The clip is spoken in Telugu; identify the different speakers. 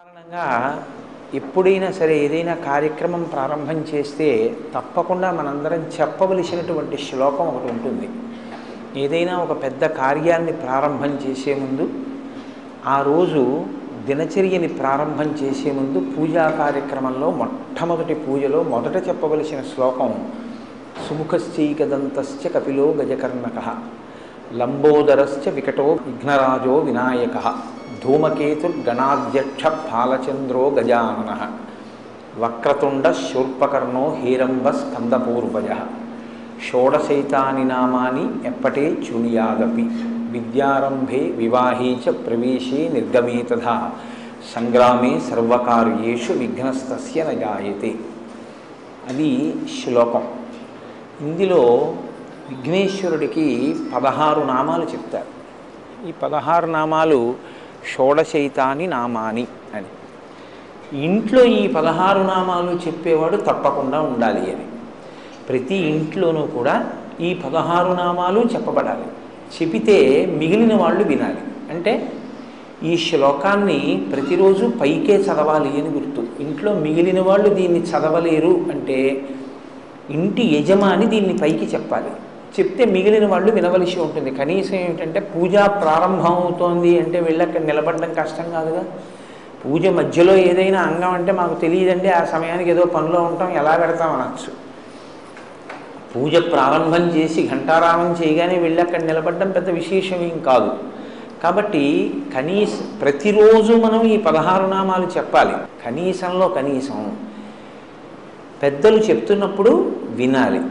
Speaker 1: సాధారణంగా ఎప్పుడైనా సరే ఏదైనా కార్యక్రమం ప్రారంభం చేస్తే తప్పకుండా మనందరం చెప్పవలసినటువంటి శ్లోకం ఒకటి ఉంటుంది. ఏదైనా ఒక పెద్ద కార్యాన్ని ప్రారంభం చేసే ముందు, ఆ రోజు దినచర్యని ప్రారంభం చేసే ముందు పూజా కార్యక్రమంలో మొట్టమొదటి పూజలో మొదట చెప్పవలసిన శ్లోకం సుముఖశ్చైకదంతశ్చ కపిలో గజకర్ణకః లంబోదరశ్చ వికటో విఘ్నరాజో వినాయకః ధూమకేతుర్గణాధ్యక్ష బాలచంద్రో గజాననః వక్రతుండ శూర్పకర్ణో హేరంబ స్కందపూర్వజః షోడశైతాని నామాని ఎప్పటే చూయాదపి విద్యారంభే వివాహే చ ప్రవేశే నిర్గమే తథా సంగ్రామే సర్వకార్యేషు విఘ్నస్తస్య న జాయతే. అది శ్లోకం. ఇందులో విఘ్నేశ్వరుడికి 16 నామాలు చెప్తారు. ఈ 16 నామాలు షోడశైతాని నామాని అని. ఇంట్లో ఈ 16 నామాలు చెప్పేవాడు తప్పకుండా ఉండాలి అని. ప్రతి ఇంట్లోనూ కూడా ఈ 16 నామాలు చెప్పబడాలి. చెబితే మిగిలిన వాళ్ళు వినాలి. అంటే ఈ శ్లోకాన్ని ప్రతిరోజు పైకే చదవాలి అని గుర్తు. ఇంట్లో మిగిలిన వాళ్ళు దీన్ని చదవలేరు అంటే ఇంటి యజమాని దీన్ని పైకి చెప్పాలి. చెప్తే మిగిలిన వాళ్ళు వినవలసి ఉంటుంది. కనీసం ఏమిటంటే పూజ ప్రారంభం అవుతోంది అంటే వెళ్ళి అక్కడ నిలబడడం కష్టం కాదుగా. పూజ మధ్యలో ఏదైనా అంగం అంటే మాకు తెలియదండి, ఆ సమయానికి ఏదో పనిలో ఉంటాం, ఎలా పెడతాం అనొచ్చు. పూజ ప్రారంభం చేసి ఘంటారామం చేయగానే వెళ్ళి అక్కడ నిలబడడం పెద్ద విశేషం ఏం కాదు. కాబట్టి ప్రతిరోజు మనం ఈ 16 నామాలు చెప్పాలి. కనీసంలో కనీసం పెద్దలు చెప్తున్నప్పుడు వినాలి.